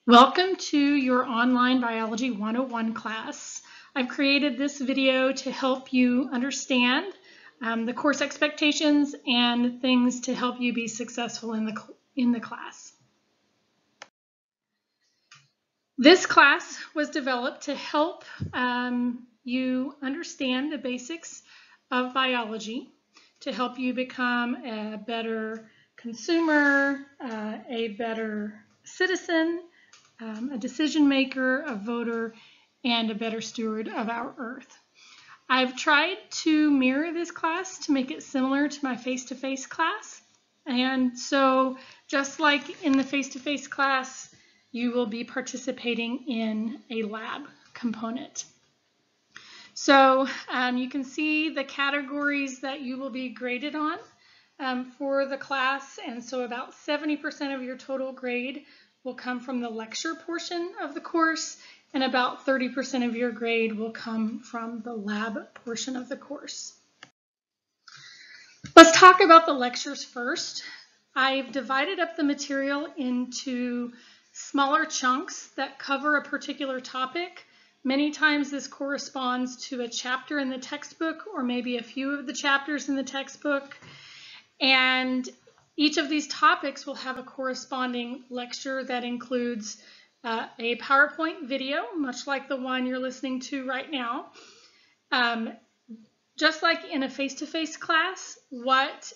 Welcome to your online Biology 101 class. I've created this video to help you understand the course expectations and things to help you be successful in the class. This class was developed to help you understand the basics of biology, to help you become a better consumer, a better citizen, a decision maker, a voter, and a better steward of our Earth. I've tried to mirror this class to make it similar to my face-to-face class. And so just like in the face-to-face class, you will be participating in a lab component. So you can see the categories that you will be graded on for the class. And so about 70% of your total grade will come from the lecture portion of the course, and about 30% of your grade will come from the lab portion of the course. Let's talk about the lectures first. I've divided up the material into smaller chunks that cover a particular topic. Many times this corresponds to a chapter in the textbook or maybe a few of the chapters in the textbook. And each of these topics will have a corresponding lecture that includes a PowerPoint video, much like the one you're listening to right now. Just like in a face-to-face class, what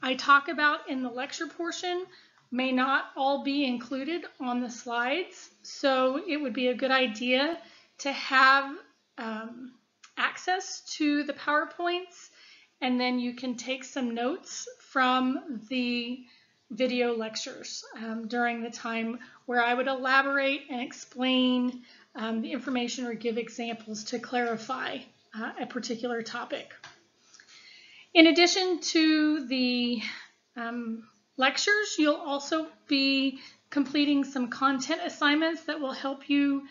I talk about in the lecture portion may not all be included on the slides. So it would be a good idea to have access to the PowerPoints, and then you can take some notes from the video lectures during the time where I would elaborate and explain the information or give examples to clarify a particular topic. In addition to the lectures, you'll also be completing some content assignments that will help you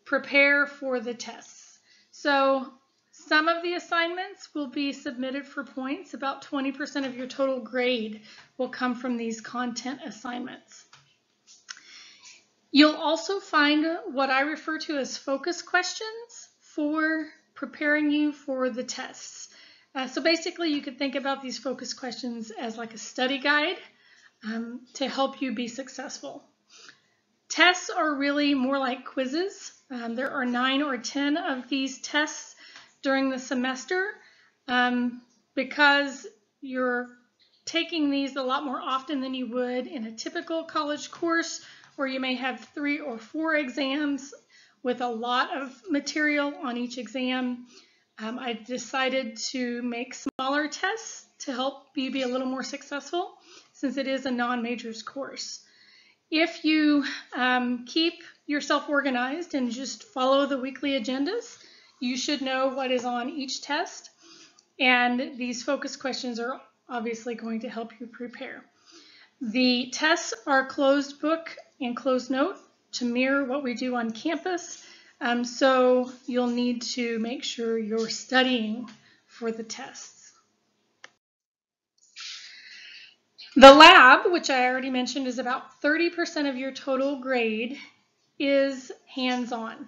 prepare for the tests. So some of the assignments will be submitted for points. About 20% of your total grade will come from these content assignments. You'll also find what I refer to as focus questions for preparing you for the tests. So basically you could think about these focus questions as like a study guide to help you be successful. Tests are really more like quizzes. There are 9 or 10 of these tests during the semester because you're taking these a lot more often than you would in a typical college course where you may have 3 or 4 exams with a lot of material on each exam. I decided to make smaller tests to help you be a little more successful since it is a non-majors course. If you keep yourself organized and just follow the weekly agendas, you should know what is on each test, and these focus questions are obviously going to help you prepare. The tests are closed book and closed note to mirror what we do on campus, so you'll need to make sure you're studying for the tests. The lab, which I already mentioned is about 30% of your total grade, is hands-on.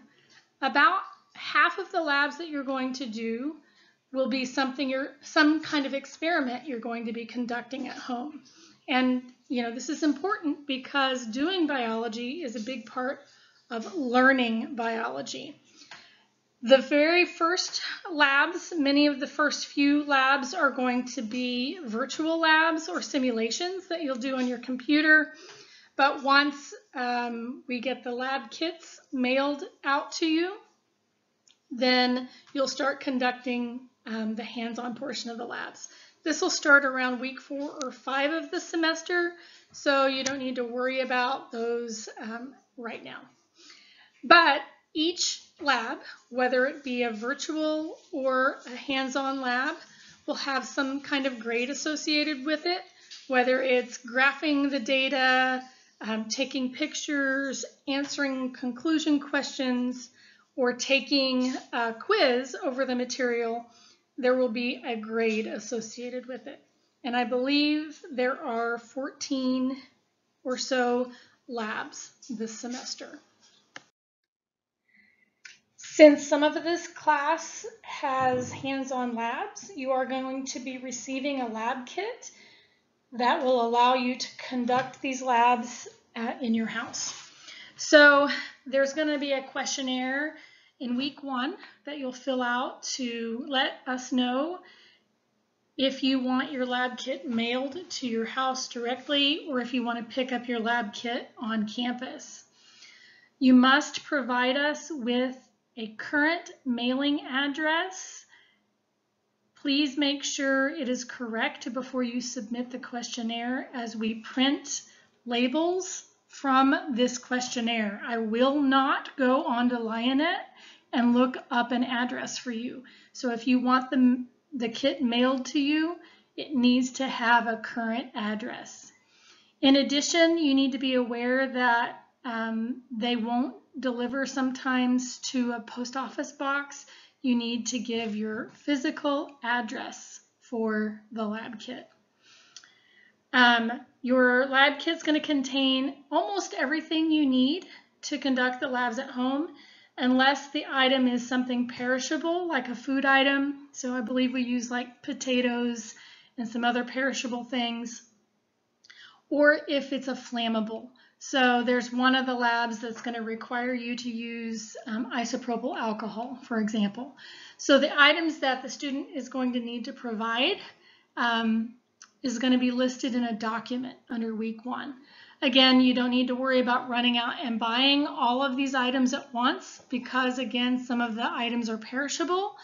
About half of the labs that you're going to do will be some kind of experiment you're going to be conducting at home. And this is important because doing biology is a big part of learning biology. The very first labs, many of the first few labs are going to be virtual labs or simulations that you'll do on your computer. But once we get the lab kits mailed out to you, then you'll start conducting the hands-on portion of the labs. This will start around week 4 or 5 of the semester, so you don't need to worry about those right now. But each lab, whether it be a virtual or a hands-on lab, will have some kind of grade associated with it, whether it's graphing the data, taking pictures, answering conclusion questions, or taking a quiz over the material. There will be a grade associated with it. And I believe there are 14 or so labs this semester. Since some of this class has hands-on labs, you are going to be receiving a lab kit that will allow you to conduct these labs in your house. So there's going to be a questionnaire in week 1 that you'll fill out to let us know if you want your lab kit mailed to your house directly or if you want to pick up your lab kit on campus. You must provide us with a current mailing address. Please make sure it is correct before you submit the questionnaire, as we print labels from this questionnaire. I will not go onto Lionet and look up an address for you. So if you want the kit mailed to you, it needs to have a current address. In addition, you need to be aware that they won't deliver sometimes to a post office box. You need to give your physical address for the lab kit. Your lab kit's going to contain almost everything you need to conduct the labs at home, unless the item is something perishable, like a food item. So I believe we use like potatoes and some other perishable things, or if it's a flammable. So there's one of the labs that's going to require you to use isopropyl alcohol, for example. So the items that the student is going to need to provide is going to be listed in a document under week 1. Again, you don't need to worry about running out and buying all of these items at once, because again, some of the items are perishable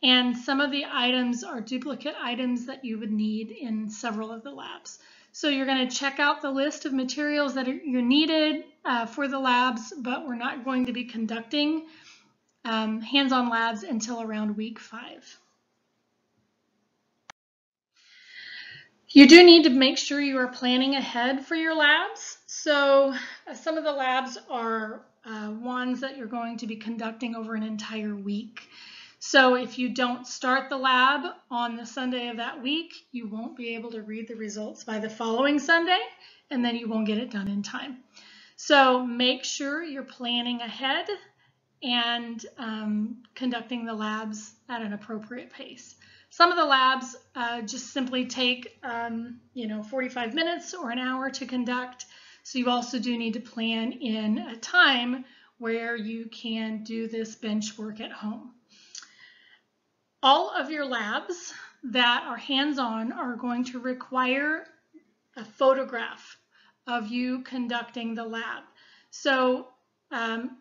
and some of the items are duplicate items that you would need in several of the labs. So you're going to check out the list of materials that are needed for the labs, but we're not going to be conducting hands-on labs until around week 5. You do need to make sure you are planning ahead for your labs. So some of the labs are ones that you're going to be conducting over an entire week. So if you don't start the lab on the Sunday of that week, you won't be able to read the results by the following Sunday, and then you won't get it done in time. So make sure you're planning ahead and conducting the labs at an appropriate pace. Some of the labs just simply take 45 minutes or an hour to conduct. So you also do need to plan in a time where you can do this bench work at home. All of your labs that are hands-on are going to require a photograph of you conducting the lab. So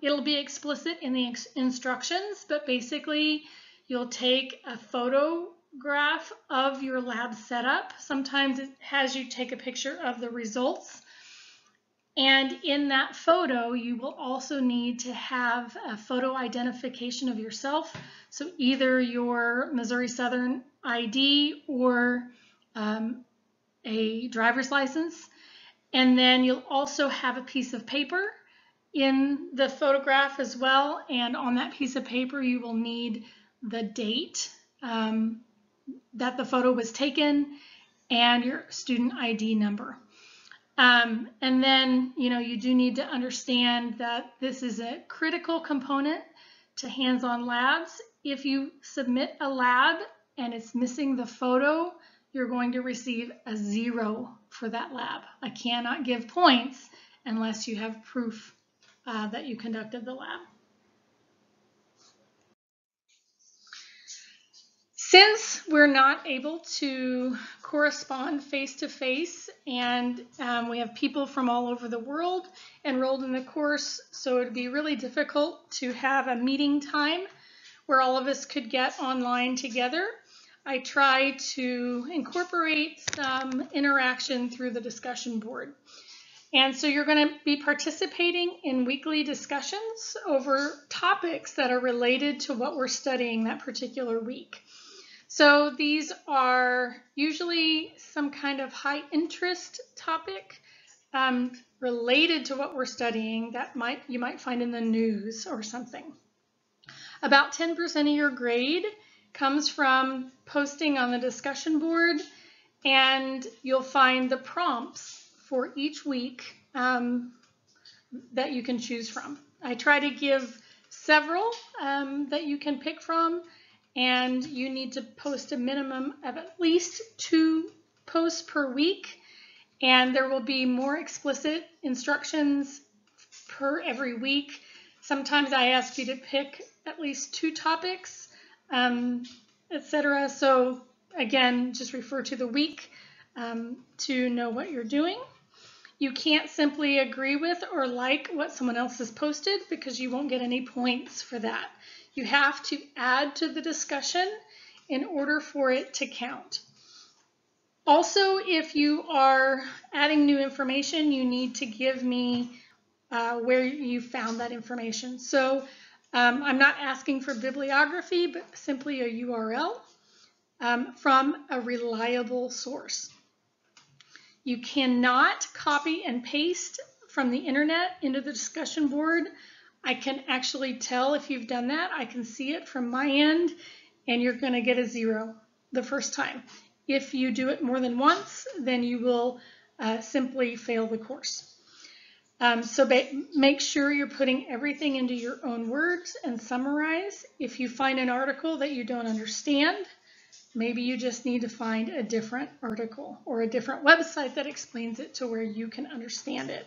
it'll be explicit in the instructions, but basically you'll take a photograph of your lab setup. Sometimes it has you take a picture of the results. And in that photo, you will also need to have a photo identification of yourself. So either your Missouri Southern ID or a driver's license. And then you'll also have a piece of paper in the photograph as well. And on that piece of paper, you will need the date that the photo was taken and your student ID number. And then, you do need to understand that this is a critical component to hands-on labs. If you submit a lab and it's missing the photo, you're going to receive a 0 for that lab. I cannot give points unless you have proof that you conducted the lab. Since we're not able to correspond face-to-face and we have people from all over the world enrolled in the course, so it would be really difficult to have a meeting time where all of us could get online together, I try to incorporate some interaction through the discussion board. And so you're going to be participating in weekly discussions over topics that are related to what we're studying that particular week. So these are usually some kind of high interest topic related to what we're studying that you might find in the news or something. About 10% of your grade comes from posting on the discussion board, and you'll find the prompts for each week that you can choose from. I try to give several that you can pick from, and you need to post a minimum of at least 2 posts per week, and there will be more explicit instructions per every week. Sometimes I ask you to pick at least 2 topics, etc. So again, just refer to the week to know what you're doing. You can't simply agree with or like what someone else has posted because you won't get any points for that. You have to add to the discussion in order for it to count. Also, if you are adding new information, you need to give me where you found that information. So I'm not asking for bibliography, but simply a URL from a reliable source. You cannot copy and paste from the internet into the discussion board. I can actually tell if you've done that. I can see it from my end, and you're going to get a 0 the first time. If you do it more than once, then you will simply fail the course. So make sure you're putting everything into your own words and summarize. If you find an article that you don't understand, maybe you just need to find a different article or a different website that explains it to where you can understand it.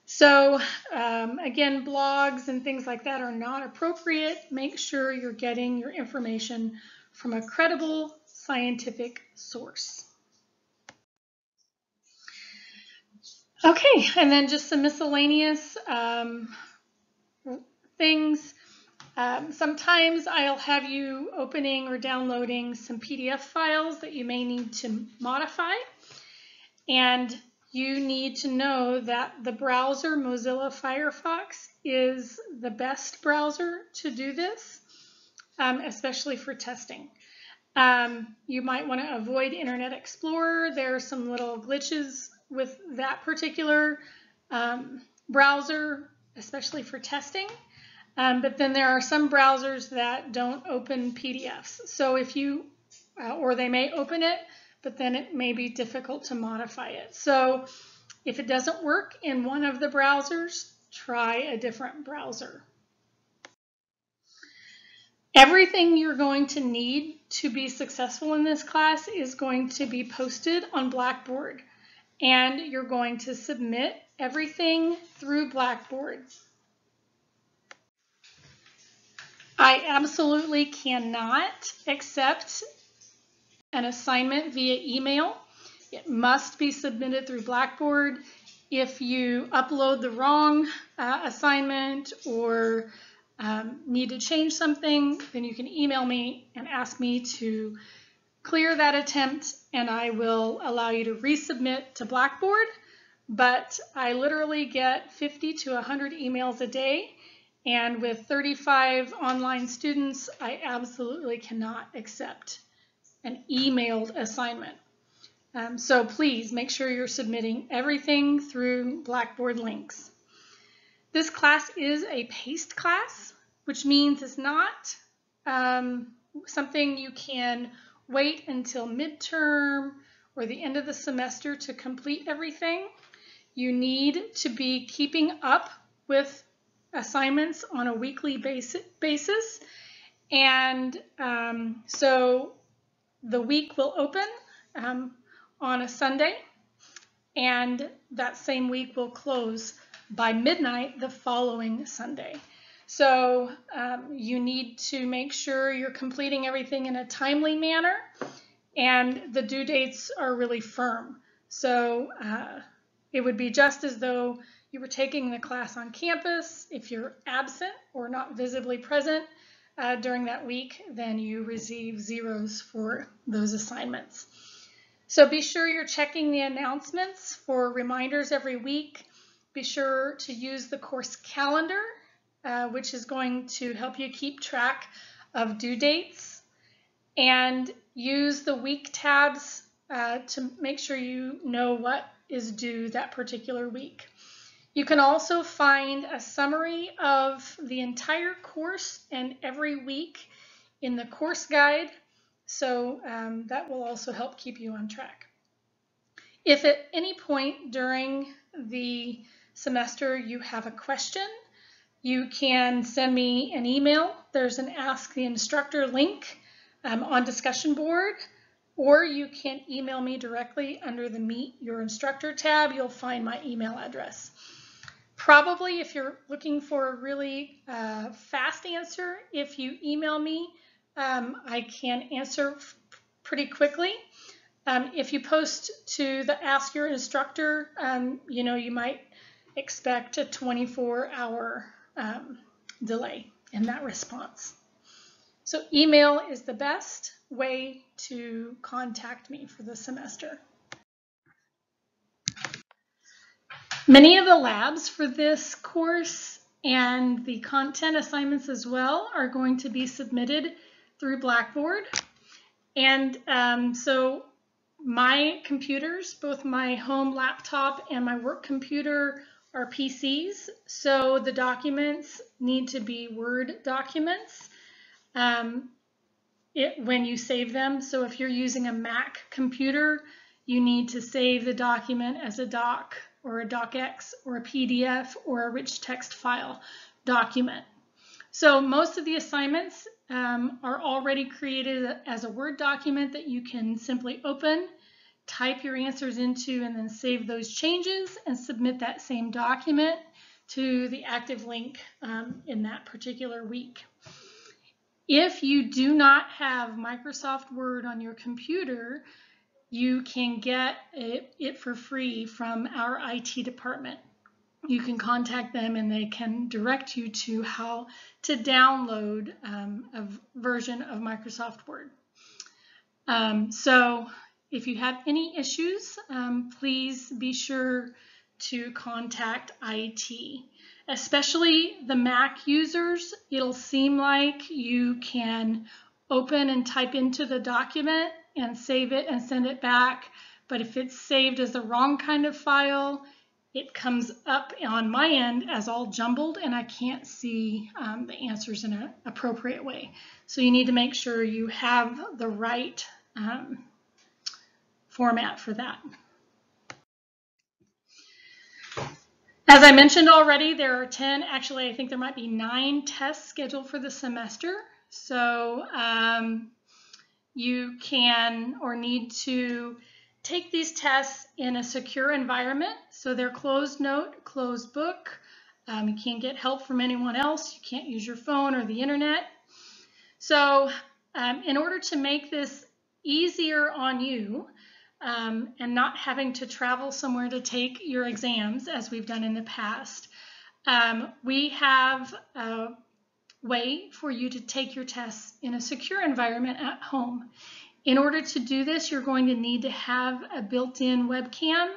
So again, blogs and things like that are not appropriate. Make sure you're getting your information from a credible scientific source. Okay, and then just some miscellaneous things. Sometimes I'll have you opening or downloading some PDF files that you may need to modify. And you need to know that the browser Mozilla Firefox is the best browser to do this, especially for testing. You might want to avoid Internet Explorer. There are some little glitches with that particular browser, especially for testing. But then there are some browsers that don't open PDFs. So if you, or they may open it, but then it may be difficult to modify it. So if it doesn't work in one of the browsers, try a different browser. Everything you're going to need to be successful in this class is going to be posted on Blackboard, and you're going to submit everything through Blackboard. I absolutely cannot accept an assignment via email. It must be submitted through Blackboard. If you upload the wrong assignment or need to change something, then you can email me and ask me to clear that attempt, and I will allow you to resubmit to Blackboard. But I literally get 50 to 100 emails a day, and with 35 online students, I absolutely cannot accept an emailed assignment. So please make sure you're submitting everything through Blackboard links. This class is a paced class, which means it's not something you can wait until midterm or the end of the semester to complete everything. You need to be keeping up with assignments on a weekly basis. And so the week will open on a Sunday, and that same week will close by midnight the following Sunday. So you need to make sure you're completing everything in a timely manner, and the due dates are really firm. So it would be just as though you were taking the class on campus. If you're absent or not visibly present during that week, then you receive zeros for those assignments. So be sure you're checking the announcements for reminders every week. Be sure to use the course calendar, which is going to help you keep track of due dates, and use the week tabs to make sure you know what is due that particular week. You can also find a summary of the entire course and every week in the course guide, so that will also help keep you on track. If at any point during the semester you have a question, you can send me an email. There's an Ask the Instructor link on discussion board, or you can email me directly under the Meet Your Instructor tab. You'll find my email address. Probably if you're looking for a really fast answer, if you email me, I can answer pretty quickly. If you post to the Ask Your Instructor, you might expect a 24-hour delay in that response. So email is the best way to contact me for the semester. Many of the labs for this course and the content assignments as well are going to be submitted through Blackboard. And so my computers, both my home laptop and my work computer, are PCs. So the documents need to be Word documents when you save them. So if you're using a Mac computer, you need to save the document as a doc or a docx or a PDF or a rich text file document. So most of the assignments are already created as a Word document that you can simply open, type your answers into, and then save those changes and submit that same document to the active link in that particular week. If you do not have Microsoft Word on your computer, you can get it for free from our IT department. You can contact them and they can direct you to how to download a version of Microsoft Word. So if you have any issues, please be sure to contact IT. Especially the Mac users, it'll seem like you can open and type into the document and save it and send it back. But if it's saved as the wrong kind of file, it comes up on my end as all jumbled and I can't see the answers in an appropriate way. So you need to make sure you have the right format for that. As I mentioned already, there are 10, actually I think there might be 9 tests scheduled for the semester. So you can or need to take these tests in a secure environment. So they're closed note, closed book. You can't get help from anyone else. You can't use your phone or the internet. So in order to make this easier on you, and not having to travel somewhere to take your exams as we've done in the past, we have a way for you to take your tests in a secure environment at home. In order to do this, you're going to need to have a built-in webcam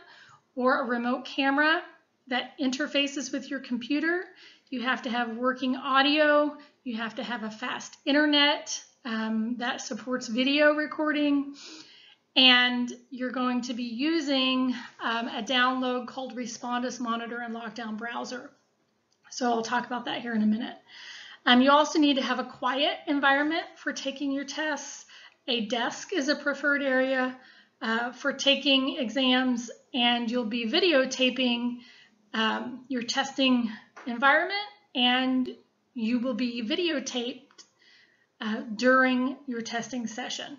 or a remote camera that interfaces with your computer. You have to have working audio. You have to have a fast internet that supports video recording. And you're going to be using a download called Respondus Monitor and Lockdown Browser. So I'll talk about that here in a minute. You also need to have a quiet environment for taking your tests. A desk is a preferred area for taking exams, and you'll be videotaping your testing environment, and you will be videotaped during your testing session.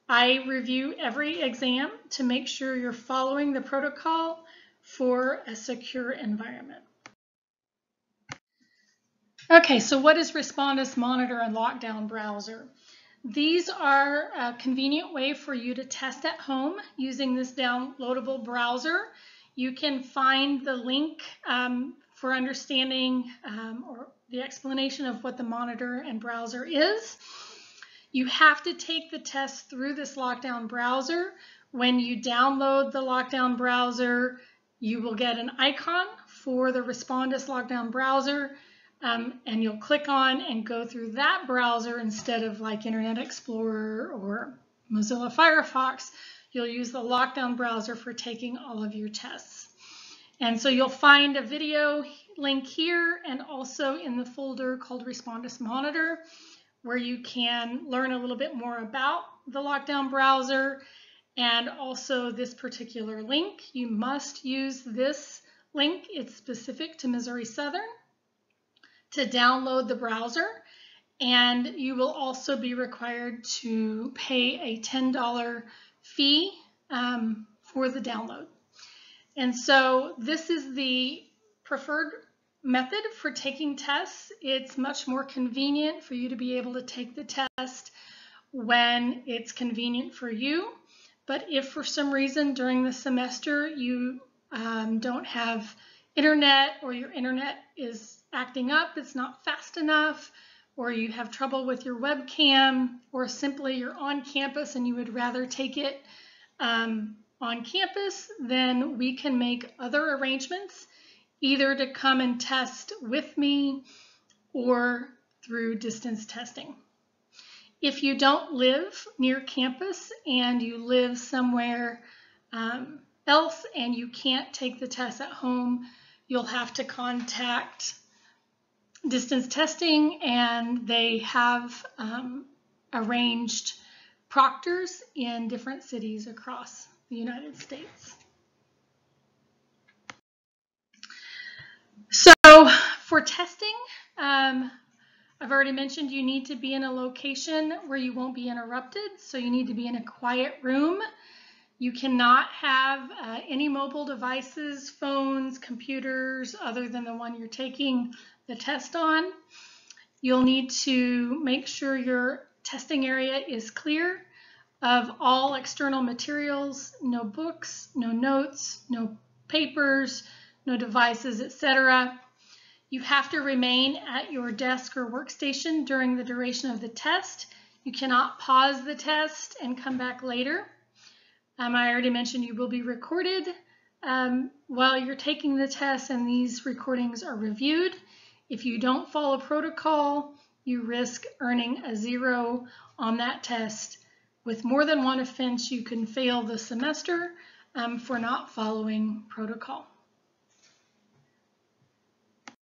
I review every exam to make sure you're following the protocol for a secure environment. Okay, so what is Respondus Monitor and Lockdown Browser? These are a convenient way for you to test at home using this downloadable browser. You can find the link for understanding or the explanation of what the monitor and browser is. You have to take the test through this lockdown browser. When you download the lockdown browser, you will get an icon for the Respondus lockdown browser, and you'll click on and go through that browser instead of like Internet Explorer or Mozilla Firefox. You'll use the lockdown browser for taking all of your tests. And so you'll find a video link here and also in the folder called Respondus Monitor, where you can learn a little bit more about the lockdown browser and also this particular link. You must use this link. It's specific to Missouri Southern to download the browser, and you will also be required to pay a $10 fee for the download. And so this is the preferred method for taking tests. It's much more convenient for you to be able to take the test when it's convenient for you. But if for some reason during the semester you don't have internet, or your internet is acting up, it's not fast enough, or you have trouble with your webcam, or simply you're on campus and you would rather take it on campus, then we can make other arrangements, either to come and test with me or through distance testing. If you don't live near campus and you live somewhere else and you can't take the test at home, you'll have to contact distance testing, and they have arranged proctors in different cities across the United States. So for testing, I've already mentioned you need to be in a location where you won't be interrupted. So you need to be in a quiet room. You cannot have any mobile devices, phones, computers, other than the one you're taking the test on. You'll need to make sure your testing area is clear of all external materials, no books, no notes, no papers, no devices, etc. You have to remain at your desk or workstation during the duration of the test. You cannot pause the test and come back later. I already mentioned you will be recorded while you're taking the test, and these recordings are reviewed. If you don't follow protocol, you risk earning a 0 on that test. With more than one offense, you can fail the semester for not following protocol.